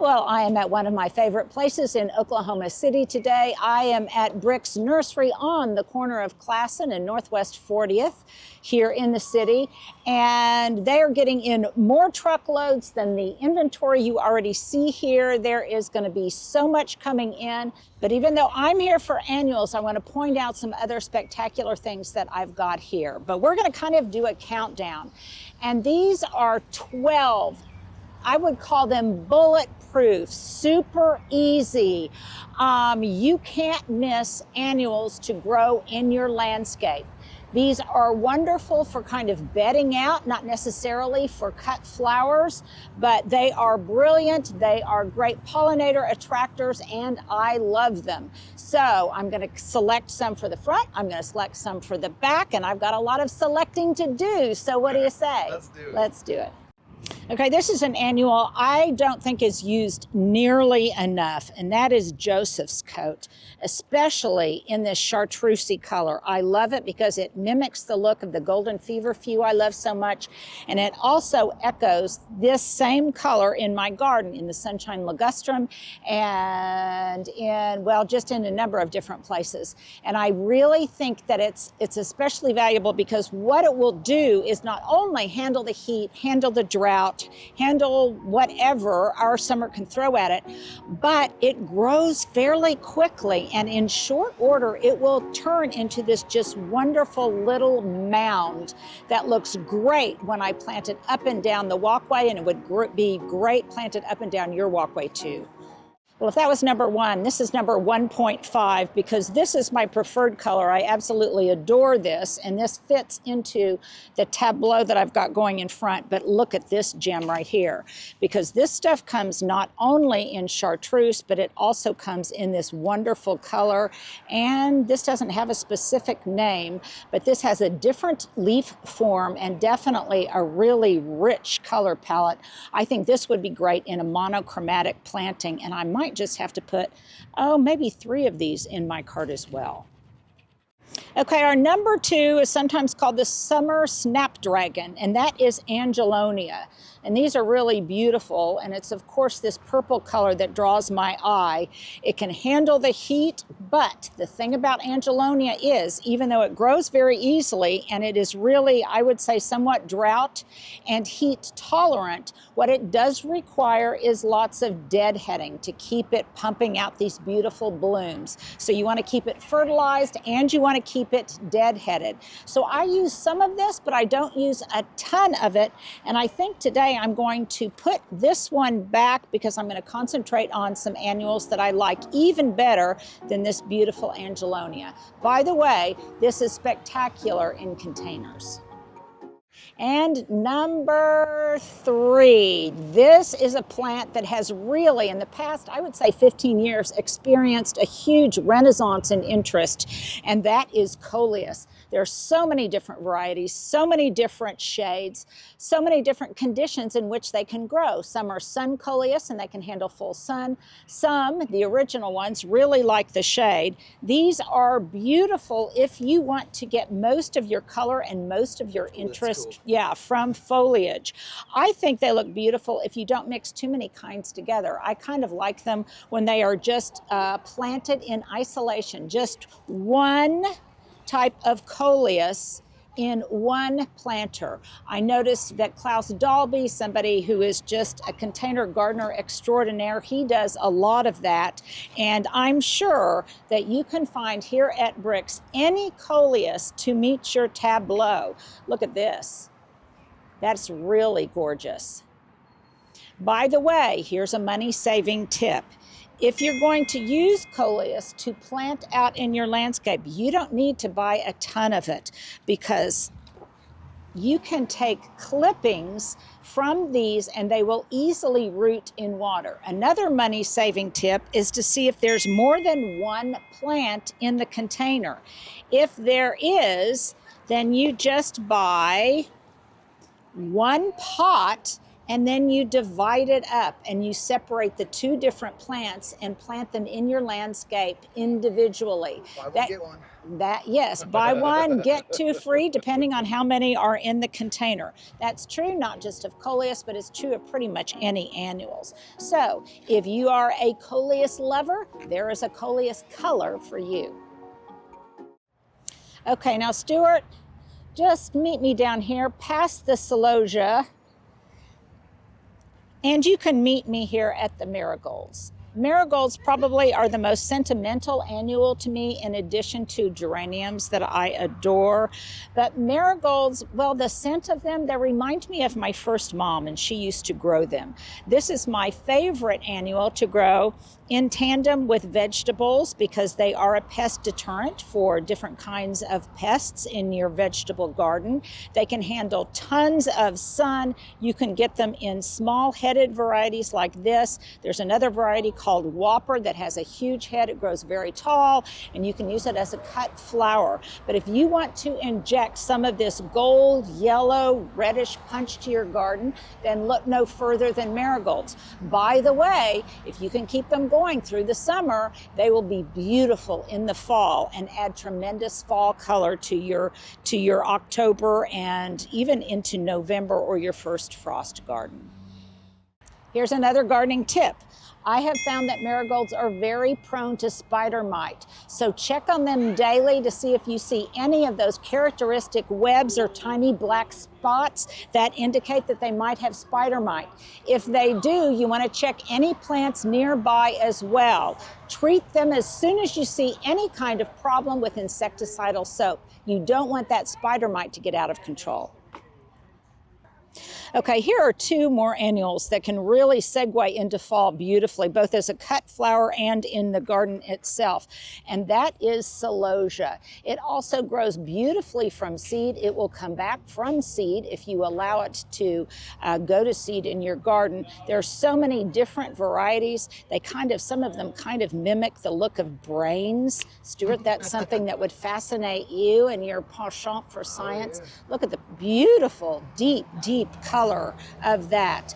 Well, I am at one of my favorite places in Oklahoma City today. I am at Brick's Nursery on the corner of Classen and Northwest 40th here in the city. And they are getting in more truckloads than the inventory you already see here. There is going to be so much coming in. But even though I'm here for annuals, I want to point out some other spectacular things that I've got here. But we're going to kind of do a countdown. And these are 12, I would call them bulletproof, super easy. You can't miss annuals to grow in your landscape. These are wonderful for kind of bedding out, not necessarily for cut flowers, but they are brilliant. They are great pollinator attractors, and I love them. So I'm going to select some for the front. I'm going to select some for the back, and I've got a lot of selecting to do. So what do you say? Let's do it. Let's do it. Okay, this is an annual I don't think is used nearly enough, and that is Joseph's coat, especially in this chartreusey color. I love it because it mimics the look of the golden feverfew I love so much, and it also echoes this same color in my garden, in the sunshine ligustrum, and in, well, just in a number of different places. And I really think that it's especially valuable because what it will do is not only handle the heat, handle the drought, handle whatever our summer can throw at it, but it grows fairly quickly, and in short order it will turn into this just wonderful little mound that looks great when I plant it up and down the walkway, and it would be great planted up and down your walkway too. Well, if that was number one, this is number 1.5 because this is my preferred color. I absolutely adore this, and this fits into the tableau that I've got going in front. But look at this gem right here, because this stuff comes not only in chartreuse, but it also comes in this wonderful color. And this doesn't have a specific name, but this has a different leaf form and definitely a really rich color palette. I think this would be great in a monochromatic planting, and I might just have to put, maybe 3 of these in my cart as well. Okay, our number 2 is sometimes called the summer snapdragon, and that is Angelonia. And these are really beautiful, and it's of course this purple color that draws my eye. It can handle the heat, but the thing about Angelonia is, even though it grows very easily and it is really, I would say, somewhat drought and heat tolerant, what it does require is lots of deadheading to keep it pumping out these beautiful blooms. So you want to keep it fertilized and you want to keep it deadheaded. So I use some of this, but I don't use a ton of it, and I think today I'm going to put this one back because I'm going to concentrate on some annuals that I like even better than this beautiful Angelonia. By the way, this is spectacular in containers. And number 3, this is a plant that has really, in the past, I would say 15 years, experienced a huge renaissance in interest, and that is Coleus. There are so many different varieties, so many different shades, so many different conditions in which they can grow. Some are sun Coleus and they can handle full sun. Some, the original ones, really like the shade. These are beautiful if you want to get most of your color and most of your interest, from foliage. I think they look beautiful if you don't mix too many kinds together. I kind of like them when they are just planted in isolation, just one type of Coleus in one planter. I noticed that Klaus Dalby, somebody who is just a container gardener extraordinaire, he does a lot of that. And I'm sure that you can find here at Brick's any Coleus to meet your tableau. Look at this. That's really gorgeous. By the way, here's a money-saving tip. If you're going to use Coleus to plant out in your landscape, you don't need to buy a ton of it because you can take clippings from these and they will easily root in water. Another money-saving tip is to see if there's more than one plant in the container. If there is, then you just buy one pot and then you divide it up and you separate the two different plants and plant them in your landscape individually. Buy one, get one. Yes, buy one, get two free, depending on how many are in the container. That's true not just of coleus, but it's true of pretty much any annuals. So if you are a coleus lover, there is a coleus color for you. Okay, now Stuart, just meet me down here past the celosia, and you can meet me here at the marigolds. Marigolds probably are the most sentimental annual to me, in addition to geraniums that I adore. But marigolds, well, the scent of them, they remind me of my first mom, and she used to grow them. This is my favorite annual to grow in tandem with vegetables because they are a pest deterrent for different kinds of pests in your vegetable garden. They can handle tons of sun. You can get them in small-headed varieties like this. There's another variety called Whopper that has a huge head. It grows very tall, and you can use it as a cut flower. But if you want to inject some of this gold, yellow, reddish punch to your garden, then look no further than marigolds. By the way, if you can keep them going through the summer, they will be beautiful in the fall and add tremendous fall color to your October and even into November or your first frost garden. Here's another gardening tip. I have found that marigolds are very prone to spider mite. So check on them daily to see if you see any of those characteristic webs or tiny black spots that indicate that they might have spider mite. If they do, you want to check any plants nearby as well. Treat them as soon as you see any kind of problem with insecticidal soap. You don't want that spider mite to get out of control. Okay, here are two more annuals that can really segue into fall beautifully, both as a cut flower and in the garden itself. And that is celosia. It also grows beautifully from seed. It will come back from seed if you allow it to go to seed in your garden. There are so many different varieties. Some of them kind of mimic the look of brains. Stuart, that's something that would fascinate you and your penchant for science. Oh, yeah. Look at the beautiful, deep color of that.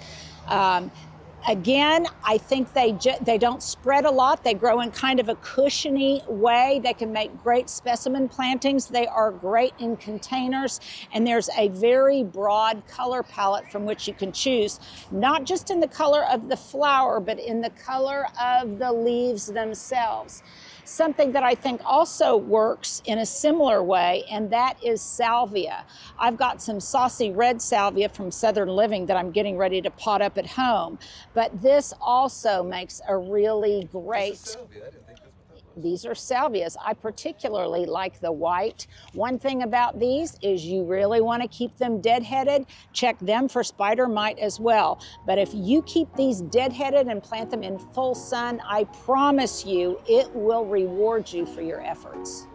Again, I think they don't spread a lot. They grow in kind of a cushiony way. They can make great specimen plantings. They are great in containers, and there's a very broad color palette from which you can choose, not just in the color of the flower, but in the color of the leaves themselves. Something that I think also works in a similar way, and that is salvia. I've got some saucy red salvia from Southern Living that I'm getting ready to pot up at home, but this also makes a really great... These are salvias. I particularly like the white. One thing about these is you really want to keep them deadheaded. Check them for spider mite as well. But if you keep these deadheaded and plant them in full sun, I promise you it will reward you for your efforts.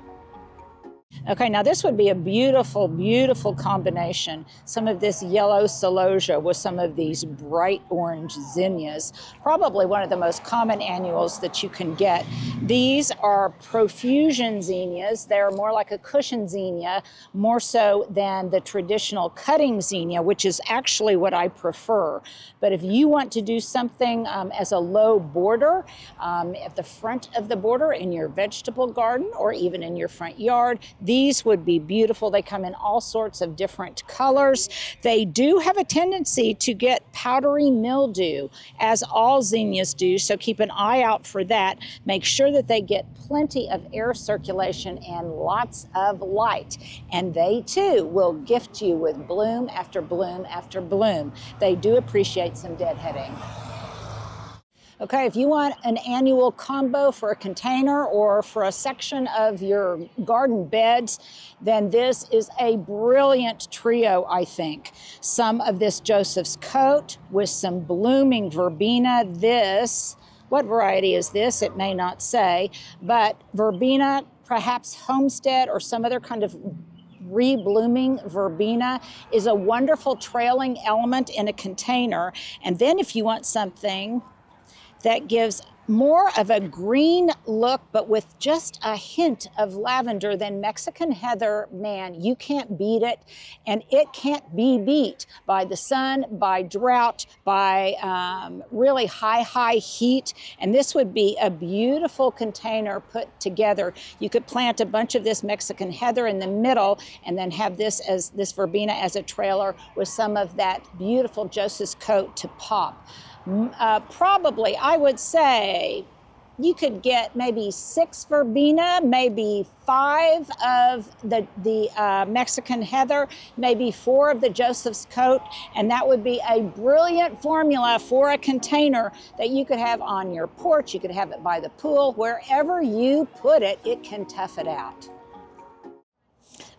Okay, now this would be a beautiful, beautiful combination. Some of this yellow celosia with some of these bright orange zinnias. Probably one of the most common annuals that you can get. These are profusion zinnias. They're more like a cushion zinnia, more so than the traditional cutting zinnia, which is actually what I prefer. But if you want to do something as a low border at the front of the border in your vegetable garden or even in your front yard, these would be beautiful. They come in all sorts of different colors. They do have a tendency to get powdery mildew, as all zinnias do, so keep an eye out for that. Make sure that they get plenty of air circulation and lots of light. And they too will gift you with bloom after bloom after bloom. They do appreciate some deadheading. Okay, if you want an annual combo for a container or for a section of your garden beds, then this is a brilliant trio, I think. Some of this Joseph's coat with some blooming verbena. This, what variety is this? It may not say, but verbena, perhaps homestead or some other kind of re-blooming verbena is a wonderful trailing element in a container. And then if you want something that gives more of a green look, but with just a hint of lavender than Mexican heather. Man, you can't beat it, and it can't be beat by the sun, by drought, by really high heat. And this would be a beautiful container put together. You could plant a bunch of this Mexican heather in the middle and then have this verbena as a trailer with some of that beautiful Joseph's coat to pop. Probably, I would say, you could get maybe 6 verbena, maybe 5 of the Mexican heather, maybe 4 of the Joseph's coat, and that would be a brilliant formula for a container that you could have on your porch. You could have it by the pool. Wherever you put it, it can tough it out.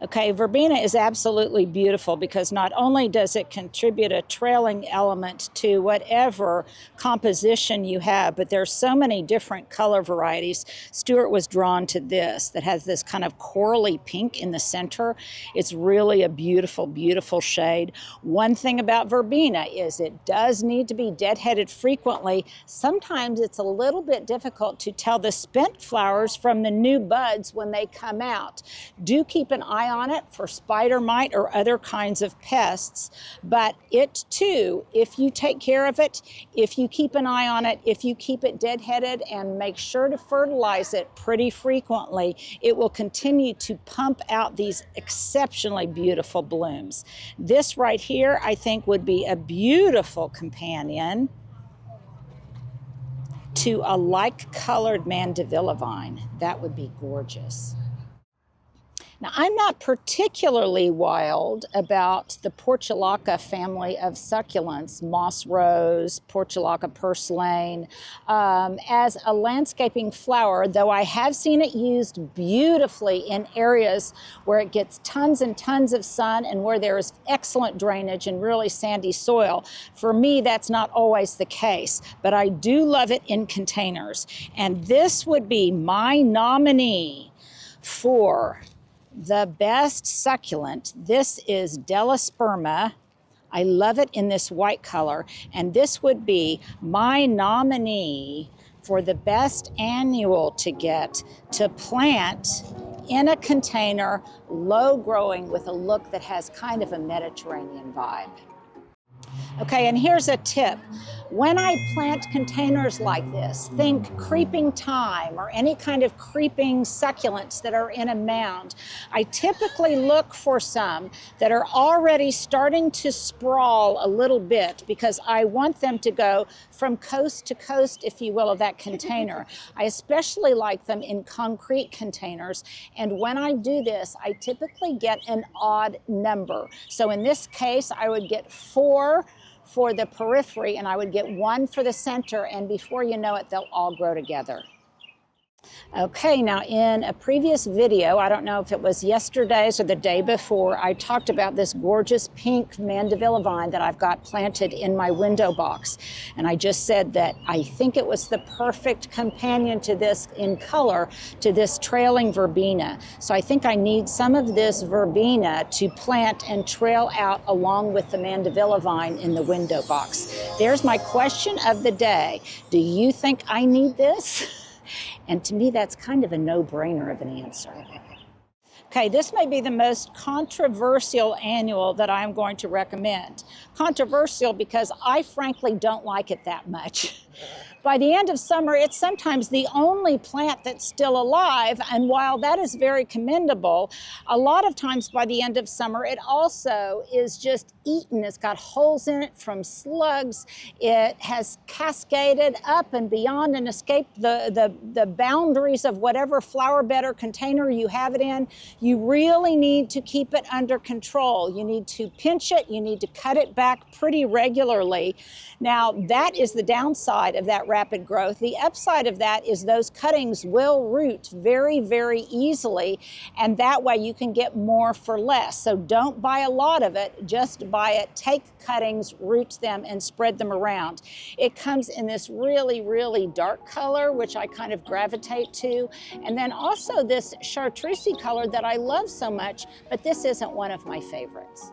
Okay, verbena is absolutely beautiful because not only does it contribute a trailing element to whatever composition you have, but there's so many different color varieties. Stuart was drawn to this that has this kind of corally pink in the center. It's really a beautiful, beautiful shade. One thing about verbena is it does need to be deadheaded frequently. Sometimes it's a little bit difficult to tell the spent flowers from the new buds when they come out. Do keep an eye on it for spider mite or other kinds of pests, but it too, if you take care of it, if you keep an eye on it, if you keep it deadheaded and make sure to fertilize it pretty frequently, it will continue to pump out these exceptionally beautiful blooms. This right here, I think, would be a beautiful companion to a like-colored mandevilla vine. That would be gorgeous. Now, I'm not particularly wild about the portulaca family of succulents, moss rose, portulaca purslane, as a landscaping flower, though I have seen it used beautifully in areas where it gets tons and tons of sun and where there is excellent drainage and really sandy soil. For me, that's not always the case, but I do love it in containers. And this would be my nominee for the best succulent. This is Delosperma. I love it in this white color, and this would be my nominee for the best annual to get to plant in a container, low growing with a look that has kind of a Mediterranean vibe. Okay, and here's a tip. When I plant containers like this, think creeping thyme or any kind of creeping succulents that are in a mound. I typically look for some that are already starting to sprawl a little bit because I want them to go from coast to coast, if you will, of that container. I especially like them in concrete containers, and when I do this, I typically get an odd number. So in this case, I would get 4 for the periphery, and I would get 1 for the center, and before you know it, they'll all grow together. Okay, now in a previous video, I don't know if it was yesterday's or the day before, I talked about this gorgeous pink mandevilla vine that I've got planted in my window box. And I just said that I think it was the perfect companion to this in color, to this trailing verbena. So I think I need some of this verbena to plant and trail out along with the mandevilla vine in the window box. There's my question of the day. Do you think I need this? And to me, that's kind of a no-brainer of an answer. Okay, this may be the most controversial annual that I'm going to recommend. Controversial because I frankly don't like it that much. By the end of summer, it's sometimes the only plant that's still alive, and while that is very commendable, a lot of times by the end of summer, it also is just eaten. It's got holes in it from slugs. It has cascaded up and beyond and escaped the boundaries of whatever flower bed or container you have it in. You really need to keep it under control. You need to pinch it. You need to cut it back pretty regularly. Now, that is the downside of that rapid growth. The upside of that is those cuttings will root very, very easily, and that way you can get more for less. So don't buy a lot of it, just buy it, take cuttings, root them, and spread them around. It comes in this really, really dark color, which I kind of gravitate to, and then also this chartreusey color that I love so much, but this isn't one of my favorites.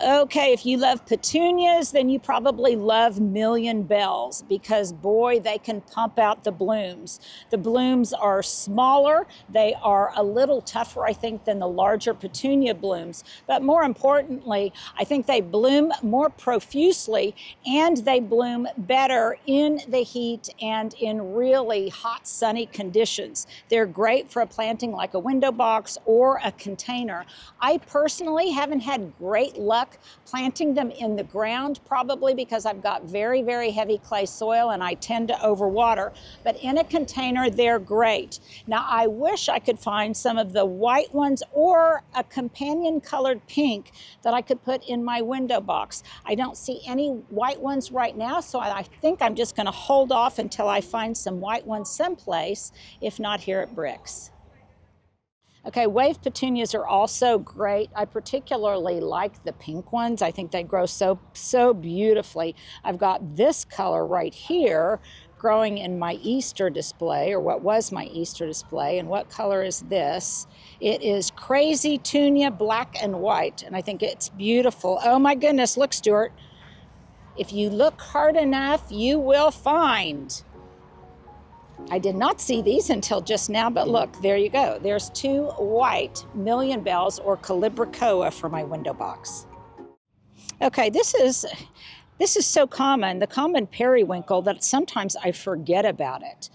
Okay, if you love petunias, then you probably love Million Bells because boy, they can pump out the blooms. The blooms are smaller. They are a little tougher, I think, than the larger petunia blooms. But more importantly, I think they bloom more profusely and they bloom better in the heat and in really hot, sunny conditions. They're great for a planting like a window box or a container. I personally haven't had great luck planting them in the ground, probably because I've got very, very heavy clay soil and I tend to overwater. But in a container, they're great. Now, I wish I could find some of the white ones or a companion colored pink that I could put in my window box. I don't see any white ones right now, so I think I'm just going to hold off until I find some white ones someplace, if not here at Bricks. Okay, wave petunias are also great. I particularly like the pink ones. I think they grow so beautifully. I've got this color right here growing in my Easter display, or what was my Easter display. And what color is this? It is Crazy Tunia Black and White, and I think it's beautiful. Oh my goodness, look, Stuart. If you look hard enough, you will find. I did not see these until just now, but look, there you go. There's two white Million Bells or Calibrachoa for my window box. Okay, this is so common, the common periwinkle, that sometimes I forget about it.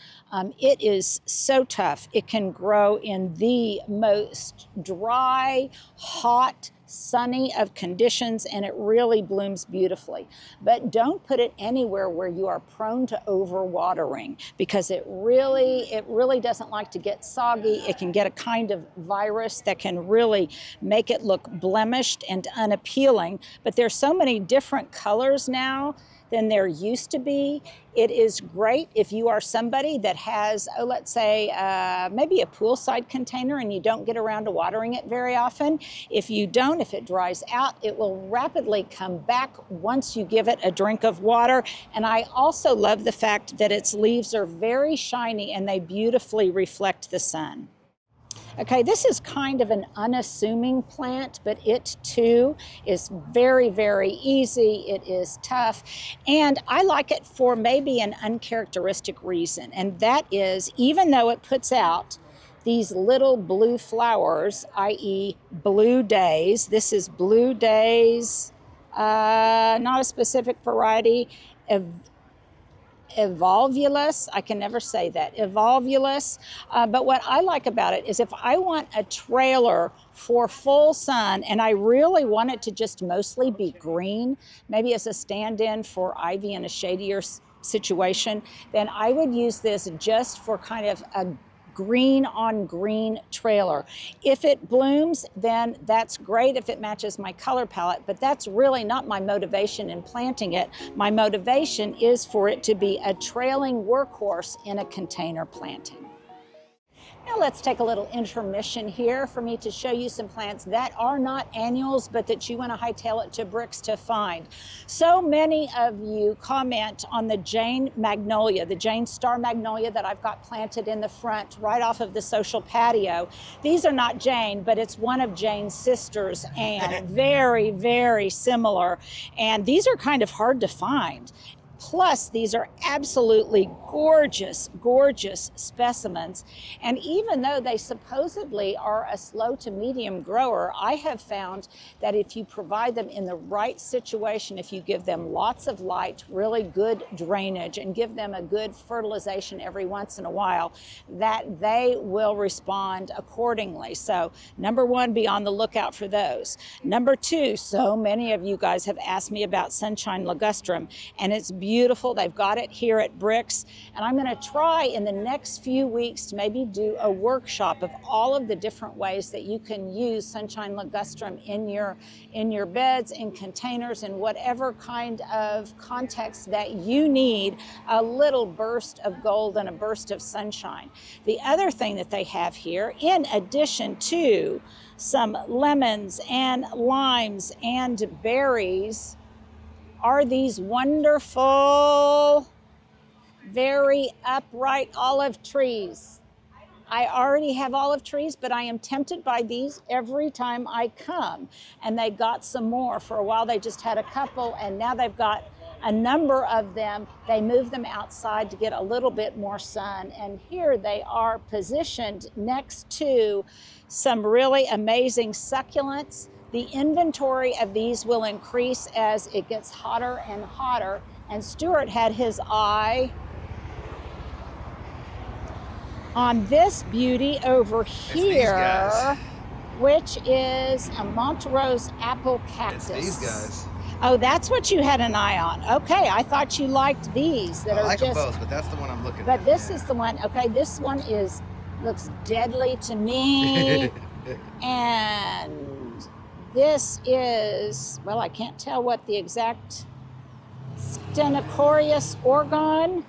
It is so tough. It can grow in the most dry, hot, sunny of conditions, and it really blooms beautifully. But don't put it anywhere where you are prone to overwatering, because it really doesn't like to get soggy. It can get a kind of virus that can really make it look blemished and unappealing. But there's so many different colors now than there used to be. It is great if you are somebody that has, let's say, maybe a poolside container and you don't get around to watering it very often. If you don't, if it dries out, it will rapidly come back once you give it a drink of water. And I also love the fact that its leaves are very shiny and they beautifully reflect the sun. Okay, this is kind of an unassuming plant, but it too is very, very easy. It is tough, and I like it for maybe an uncharacteristic reason, and that is, even though it puts out these little blue flowers, i.e. blue days, this is blue days, not a specific variety, evolvulus, I can never say that, evolvulus. But what I like about it is if I want a trailer for full sun and I really want it to just mostly be green, maybe as a stand-in for ivy in a shadier situation, then I would use this just for kind of a green on green trailer. If it blooms, then that's great if it matches my color palette, but that's really not my motivation in planting it. My motivation is for it to be a trailing workhorse in a container planting. Now let's take a little intermission here for me to show you some plants that are not annuals, but that you want to hightail it to Bricks to find. So many of you comment on the Jane magnolia, the Jane star magnolia that I've got planted in the front right off of the social patio. These are not Jane, but it's one of Jane's sisters and very, very similar. And these are kind of hard to find. Plus, these are absolutely gorgeous, gorgeous specimens. And even though they supposedly are a slow to medium grower, I have found that if you provide them in the right situation, if you give them lots of light, really good drainage, and give them a good fertilization every once in a while, that they will respond accordingly. So, number one, be on the lookout for those. Number two, so many of you guys have asked me about sunshine ligustrum, and it's beautiful. They've got it here at Bricks, and I'm going to try in the next few weeks to maybe do a workshop of all of the different ways that you can use sunshine ligustrum in your beds, in containers, in whatever kind of context that you need a little burst of gold and a burst of sunshine. The other thing that they have here, in addition to some lemons and limes and berries, are these wonderful, very upright olive trees. I already have olive trees, but I am tempted by these every time I come. And they got some more. For a while, they just had a couple, and now they've got a number of them. They move them outside to get a little bit more sun. And here they are positioned next to some really amazing succulents. The inventory of these will increase as it gets hotter and hotter. And Stuart had his eye on this beauty over here, which is a Montrose apple cactus. It's these guys. Oh, that's what you had an eye on. Okay, I thought you liked these that I are like just. them both, but that's the one I'm looking at. But this is the one. Okay, this one looks deadly to me, and this is, well, I can't tell what the exact Stenocorius orgon.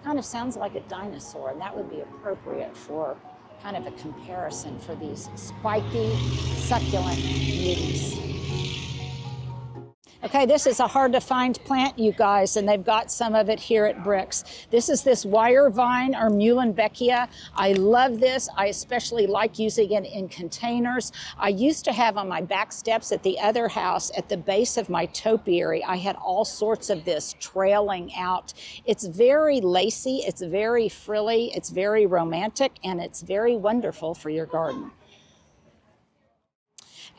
Kind of sounds like a dinosaur, and that would be appropriate for kind of a comparison for these spiky, succulent beauties. Okay, this is a hard to find plant, you guys, and they've got some of it here at Bricks. This is this wire vine, or Muhlenbeckia. I love this. I especially like using it in containers. I used to have on my back steps at the other house, at the base of my topiary, I had all sorts of this trailing out. It's very lacy, it's very frilly, it's very romantic, and it's very wonderful for your garden.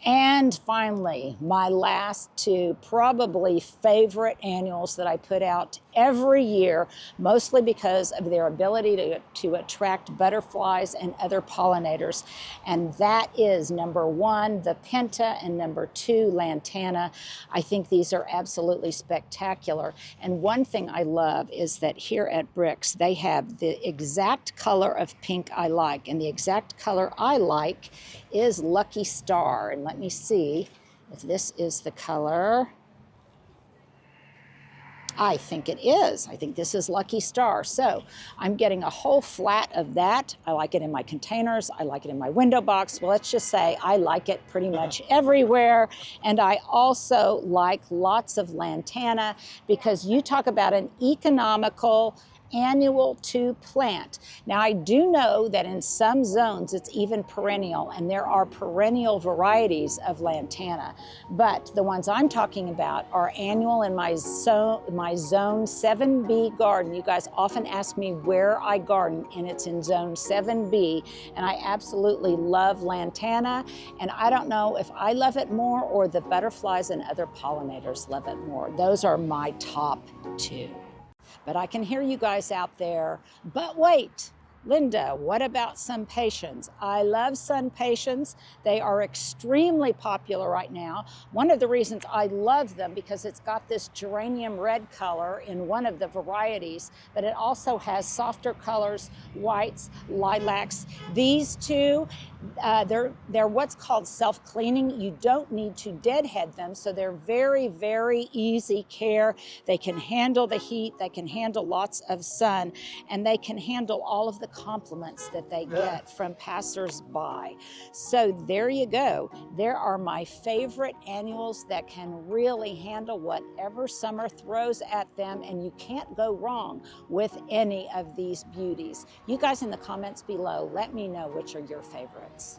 And finally, my last two probably favorite annuals that I put out every year, mostly because of their ability to attract butterflies and other pollinators. And that is number one, the Penta, and number two, Lantana. I think these are absolutely spectacular. And one thing I love is that here at Bricks, they have the exact color of pink I like. And the exact color I like is Lucky Star. And let me see if this is the color. I think it is. I think this is Lucky Star. So I'm getting a whole flat of that. I like it in my containers. I like it in my window box. Well, let's just say I like it pretty much everywhere. And I also like lots of Lantana, because you talk about an economical annual to plant. Now, I do know that in some zones it's even perennial, and there are perennial varieties of Lantana, but the ones I'm talking about are annual in my zone 7B garden. You guys often ask me where I garden, and it's in zone 7B, and I absolutely love Lantana, and I don't know if I love it more or the butterflies and other pollinators love it more. Those are my top two. But I can hear you guys out there. But wait, Linda, what about Sunpatiens? I love Sunpatiens. They are extremely popular right now. One of the reasons I love them, because it's got this geranium red color in one of the varieties, but it also has softer colors, whites, lilacs. These two, they're what's called self-cleaning. You don't need to deadhead them, so they're very, very easy care. They can handle the heat, they can handle lots of sun, and they can handle all of the compliments that they get from passers-by. So there you go. There are my favorite annuals that can really handle whatever summer throws at them, and you can't go wrong with any of these beauties. You guys in the comments below, let me know which are your favorites.